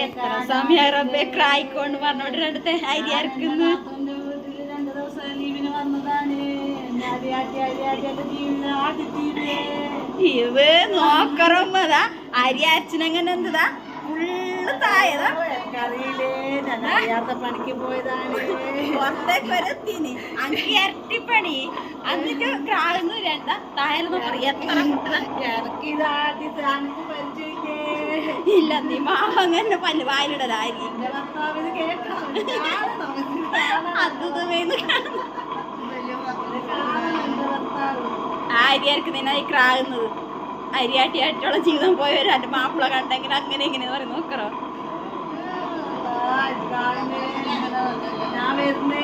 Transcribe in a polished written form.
എത്ര സമയം റബ്ബേ ക്രായിക്കൊണ്ട് പറഞ്ഞോണ്ട് രണ്ടത്തെ അരി അരക്കുന്നു. 2 ദിവസം ലീവിന് വന്നതാണ്. ഇവ് നോക്കറമ്മതാ അരി അരച്ചിനങ്ങനെ എന്തതാ ഫുള്ള് തായതാ. അറിയാത്ത പണിക്ക് പോയതാണ്. പുറത്തേക്ക് വരെത്തിന് അങ്കി ഇരട്ടിപ്പണി. എന്നിട്ട് ക്രാവുന്നു രണ്ട തായെന്ന് പറയാ ഇല്ല നീ മാവ് അങ്ങനെ പല്ല് വായിലിടലാരി അരി അരക്കുന്നതിനാ ഈ ക്രാകുന്നത്. അരിയാട്ടിയായിട്ടുള്ള ജീവിതം പോയവര് എന്റെ മാപ്പിള കണ്ടെങ്കിൽ അങ്ങനെ ഇങ്ങനെ പറയും നോക്കറോ. ഞാൻ വരുന്നേ